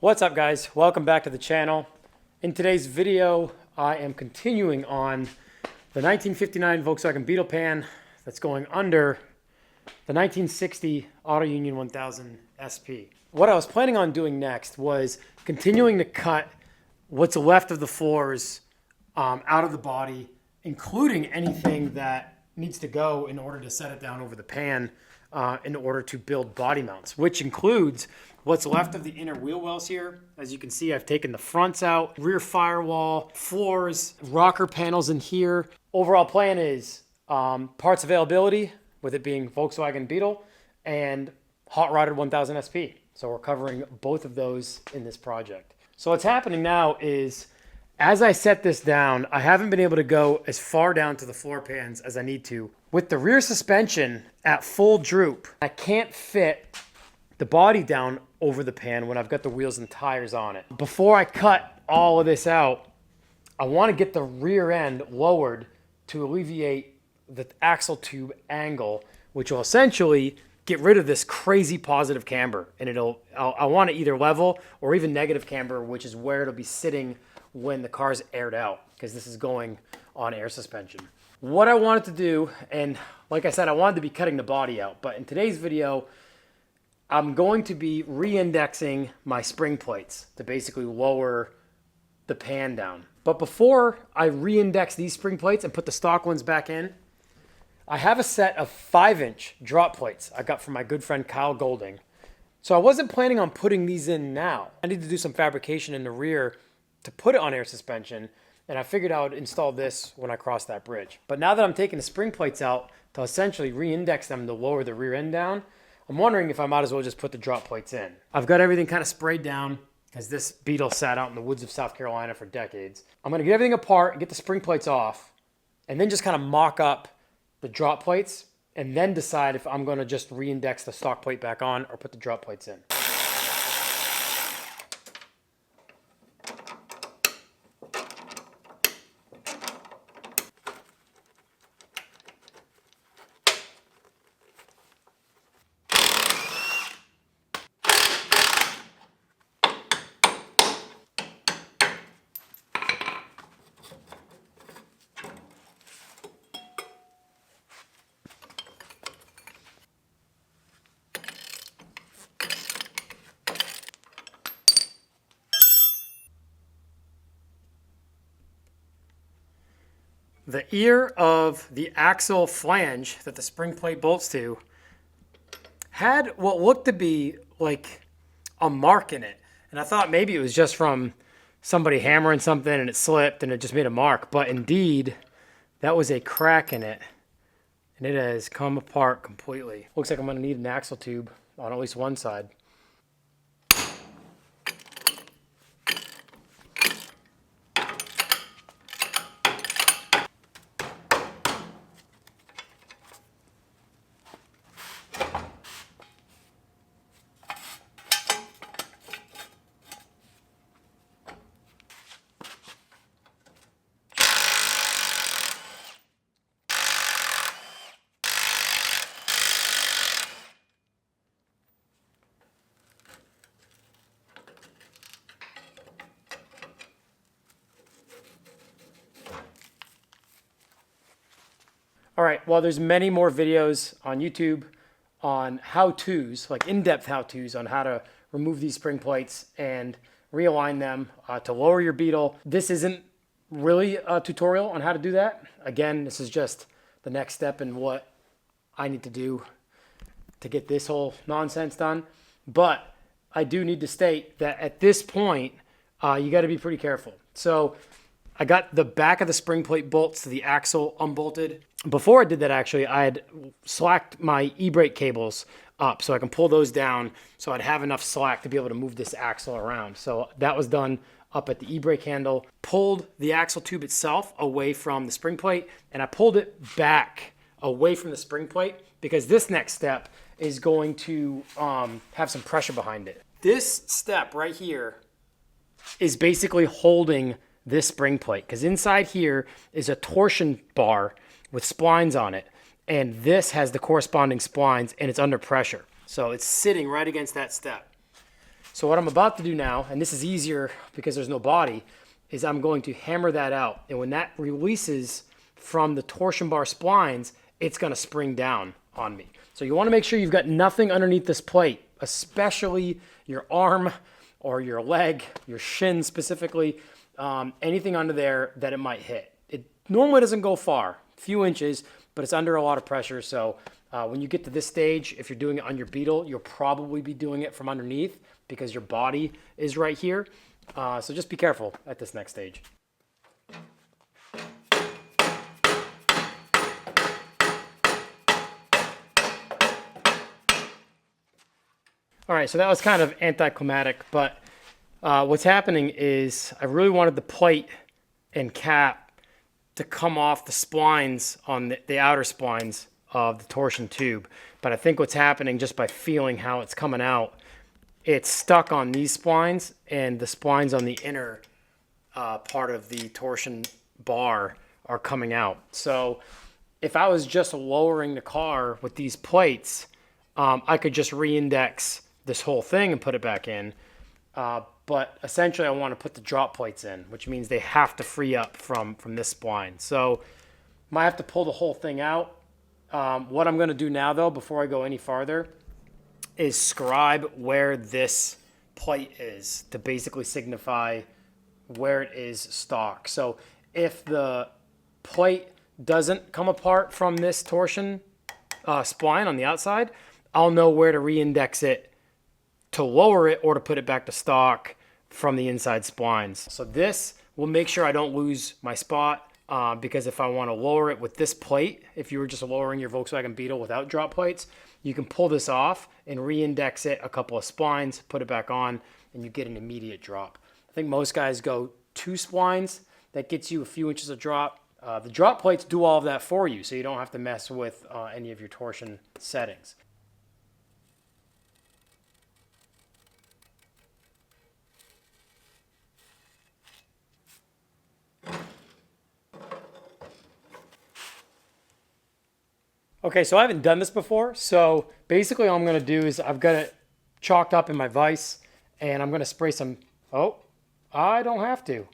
What's up, guys? Welcome back to the channel. In today's video, I am continuing on the 1959 Volkswagen Beetle pan that's going under the 1960 Auto Union 1000 SP. What I was planning on doing next was continuing to cut what's left of the floors out of the body, including anything that needs to go in order to set it down over the pan in order to build body mounts, which includes what's left of the inner wheel wells here. As you can see, I've taken the fronts out, rear firewall, floors, rocker panels in here. Overall plan is parts availability, with it being Volkswagen Beetle, and hot rodded 1000 SP. So we're covering both of those in this project. So what's happening now is, as I set this down, I haven't been able to go as far down to the floor pans as I need to. With the rear suspension at full droop, I can't fit the body down over the pan when I've got the wheels and tires on it. Before I cut all of this out, I want to get the rear end lowered to alleviate the axle tube angle, which will essentially get rid of this crazy positive camber. And I want to either level or even negative camber, which is where it'll be sitting when the car's aired out, because this is going on air suspension. What I wanted to do, and like I said, I wanted to be cutting the body out, but in today's video, I'm going to be re-indexing my spring plates to basically lower the pan down. But before I re-index these spring plates and put the stock ones back in, I have a set of 5-inch drop plates I got from my good friend Kyle Golding. So I wasn't planning on putting these in now. I need to do some fabrication in the rear to put it on air suspension, and I figured I would install this when I cross that bridge. But now that I'm taking the spring plates out to essentially re-index them to lower the rear end down, I'm wondering if I might as well just put the drop plates in. I've got everything kind of sprayed down, because this Beetle sat out in the woods of South Carolina for decades. I'm going to get everything apart and get the spring plates off, and then just kind of mock up the drop plates, and then decide if I'm going to just re-index the stock plate back on or put the drop plates in. The ear of the axle flange that the spring plate bolts to had what looked to be like a mark in it. And I thought maybe it was just from somebody hammering something and it slipped and it just made a mark. But indeed, that was a crack in it. And it has come apart completely. Looks like I'm going to need an axle tube on at least one side. All right, well, there's many more videos on YouTube on how-tos, like in-depth how-tos on how to remove these spring plates and realign them to lower your Beetle. This isn't really a tutorial on how to do that. Again, this is just the next step in what I need to do to get this whole nonsense done. But I do need to state that at this point, you got to be pretty careful. So I got the back of the spring plate bolts to the axle unbolted. Before I did that, actually, I had slacked my e-brake cables up so I can pull those down so I'd have enough slack to be able to move this axle around. So that was done up at the e-brake handle, pulled the axle tube itself away from the spring plate, and I pulled it back away from the spring plate because this next step is going to have some pressure behind it. This step right here is basically holding this spring plate, because inside here is a torsion bar with splines on it, and this has the corresponding splines, and it's under pressure. So it's sitting right against that step. So what I'm about to do now, and this is easier because there's no body, is I'm going to hammer that out. And when that releases from the torsion bar splines, it's going to spring down on me. So you want to make sure you've got nothing underneath this plate, especially your arm or your leg, your shin specifically, anything under there that it might hit. It normally doesn't go far, a few inches, but it's under a lot of pressure. So when you get to this stage, if you're doing it on your Beetle, you'll probably be doing it from underneath because your body is right here. So just be careful at this next stage. All right, so that was kind of anticlimactic, but what's happening is I really wanted the plate and cap to come off the splines on the outer splines of the torsion tube. But I think what's happening, just by feeling how it's coming out, it's stuck on these splines, and the splines on the inner part of the torsion bar are coming out. So if I was just lowering the car with these plates, I could just re-index this whole thing and put it back in. But essentially I want to put the drop plates in, which means they have to free up from this spline. So might have to pull the whole thing out. What I'm going to do now, though, before I go any farther, is scribe where this plate is to basically signify where it is stock. So if the plate doesn't come apart from this torsion spline on the outside, I'll know where to re-index it to lower it or to put it back to stock from the inside splines. So this will make sure I don't lose my spot, because if I want to lower it with this plate, if you were just lowering your Volkswagen Beetle without drop plates, you can pull this off and re-index it a couple of splines, put it back on, and you get an immediate drop. I think most guys go 2 splines. That gets you a few inches of drop. The drop plates do all of that for you, so you don't have to mess with any of your torsion settings. Okay, so I haven't done this before, so basically all I'm going to do is I've got it chalked up in my vise, and I'm going to spray some... Oh, I don't have to.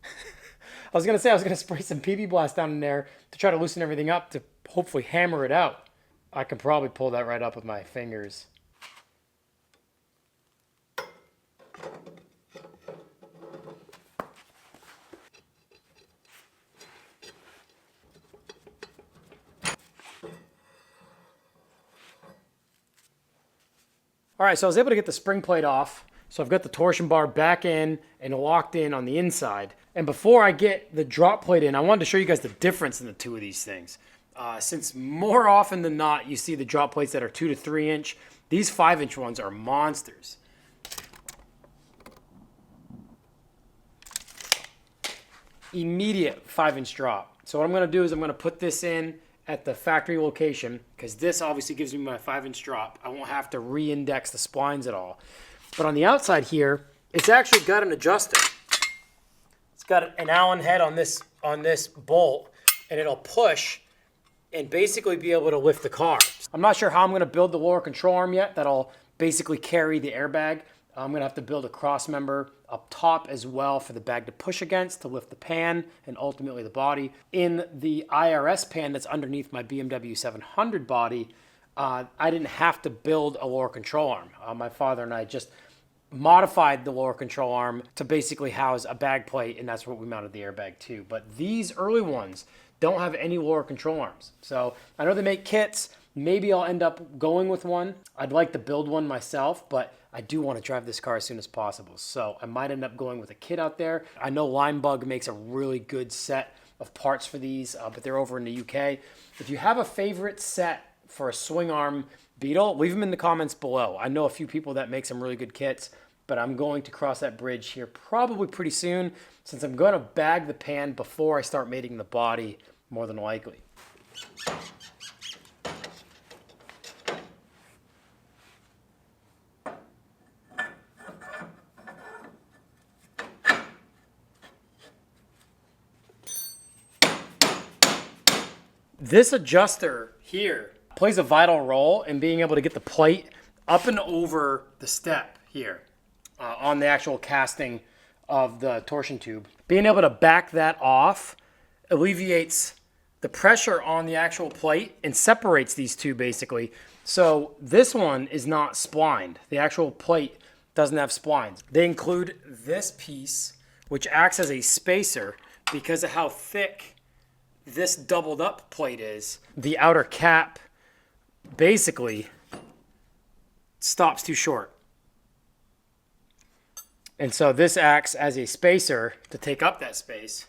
I was going to spray some PB Blast down in there to try to loosen everything up to hopefully hammer it out. I can probably pull that right up with my fingers. All right, so I was able to get the spring plate off. So I've got the torsion bar back in and locked in on the inside. And before I get the drop plate in, I wanted to show you guys the difference in the two of these things. Since more often than not, you see the drop plates that are 2 to 3 inch, these 5-inch ones are monsters. Immediate 5-inch drop. So what I'm gonna do is I'm gonna put this in at the factory location, because this obviously gives me my 5-inch drop. I won't have to re-index the splines at all. But on the outside here, it's actually got an adjuster. It's got an Allen head on this bolt, and it'll push and basically be able to lift the car. I'm not sure how I'm going to build the lower control arm yet that'll basically carry the airbag. I'm going to have to build a cross member up top as well for the bag to push against to lift the pan and ultimately the body. In the IRS pan that's underneath my BMW 700 body, I didn't have to build a lower control arm. My father and I just modified the lower control arm to basically house a bag plate, and that's what we mounted the airbag to. But these early ones don't have any lower control arms. So I know they make kits. Maybe I'll end up going with one. I'd like to build one myself, but I do want to drive this car as soon as possible. So I might end up going with a kit out there. I know Limebug makes a really good set of parts for these, but they're over in the UK. If you have a favorite set for a SwingArm Beetle, leave them in the comments below. I know a few people that make some really good kits, but I'm going to cross that bridge here probably pretty soon, since I'm going to bag the pan before I start mating the body, more than likely. This adjuster here plays a vital role in being able to get the plate up and over the step here. on the actual casting of the torsion tube. Being able to back that off alleviates the pressure on the actual plate and separates these two basically. So this one is not splined. The actual plate doesn't have splines. They include this piece, which acts as a spacer because of how thick this doubled up plate is. The outer cap basically stops too short. And so this acts as a spacer to take up that space.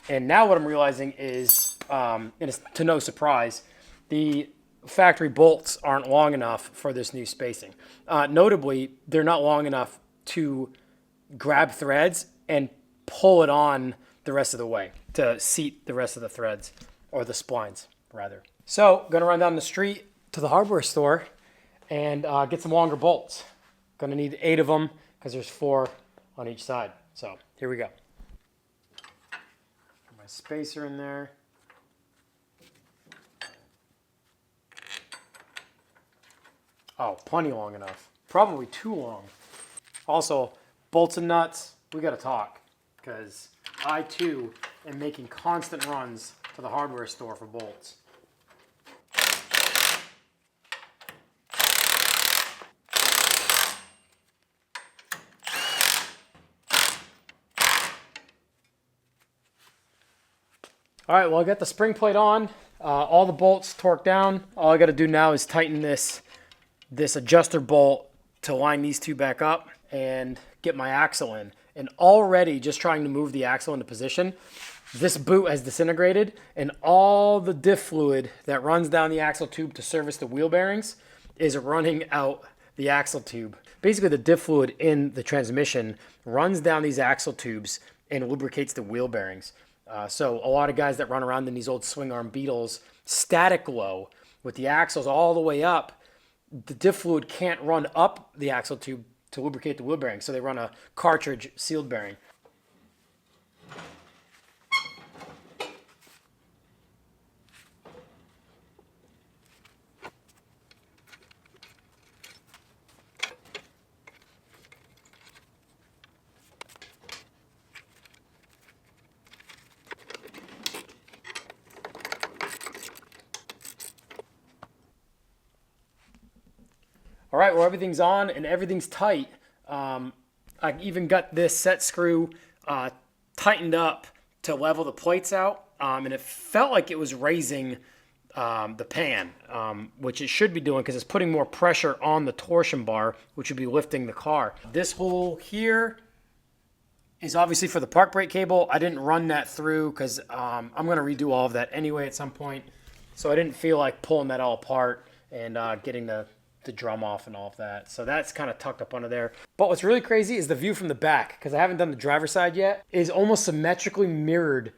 And now what I'm realizing is, and it's to no surprise, the factory bolts aren't long enough for this new spacing. Notably, they're not long enough to grab threads and pull it on the rest of the way, to seat the rest of the threads, or the splines, rather. So, gonna run down the street to the hardware store and get some longer bolts. Gonna need 8 of them, because there's 4 on each side. So, here we go. Put my spacer in there. Oh, plenty long enough. Probably too long. Also, bolts and nuts, we gotta talk, because I too am making constant runs to the hardware store for bolts. All right, well, I got the spring plate on, all the bolts torqued down. All I got to do now is tighten this adjuster bolt to line these two back up and get my axle in. And already just trying to move the axle into position, this boot has disintegrated, and all the diff fluid that runs down the axle tube to service the wheel bearings is running out the axle tube. Basically, the diff fluid in the transmission runs down these axle tubes and lubricates the wheel bearings. So a lot of guys that run around in these old SwingArm Beetles, static low, with the axles all the way up, the diff fluid can't run up the axle tube to lubricate the wheel bearing, so they run a cartridge sealed bearing. All right, well, everything's on and everything's tight. I even got this set screw tightened up to level the plates out, and it felt like it was raising the pan, which it should be doing because it's putting more pressure on the torsion bar, which would be lifting the car. This hole here is obviously for the park brake cable. I didn't run that through because I'm going to redo all of that anyway at some point, so I didn't feel like pulling that all apart and getting the drum off and all of that. So that's kind of tucked up under there. But what's really crazy is the view from the back, because I haven't done the driver's side yet, is almost symmetrically mirrored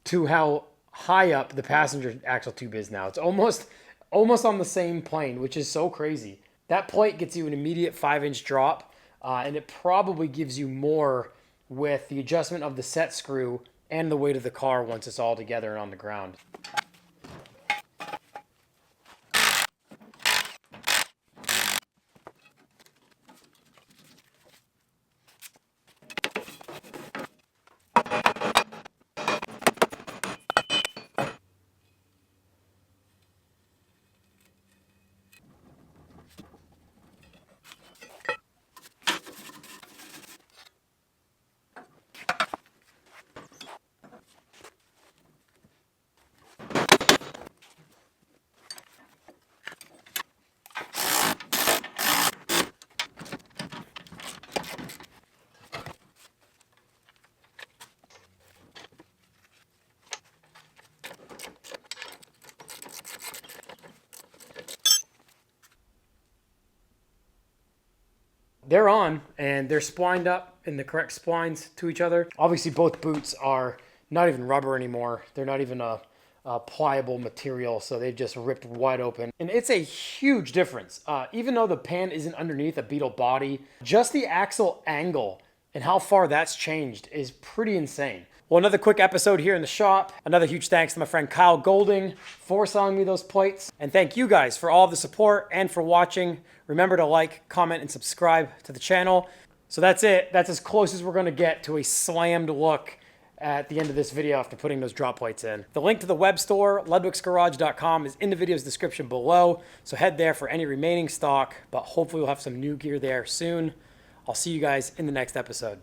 to how high up the passenger axle tube is now. It's almost on the same plane, which is so crazy. That plate gets you an immediate 5-inch drop, and it probably gives you more with the adjustment of the set screw and the weight of the car once it's all together and on the ground. They're on, and they're splined up in the correct splines to each other. Obviously, both boots are not even rubber anymore. They're not even a pliable material, so they've just ripped wide open. And it's a huge difference. Even though the pan isn't underneath a Beetle body, just the axle angle and how far that's changed is pretty insane. Well, another quick episode here in the shop. Another huge thanks to my friend Kyle Golding for selling me those plates. And thank you guys for all the support and for watching. Remember to like, comment, and subscribe to the channel. So that's it. That's as close as we're going to get to a slammed look at the end of this video after putting those drop plates in. The link to the web store, ludwicksgarage.com, is in the video's description below. So head there for any remaining stock, but hopefully we'll have some new gear there soon. I'll see you guys in the next episode.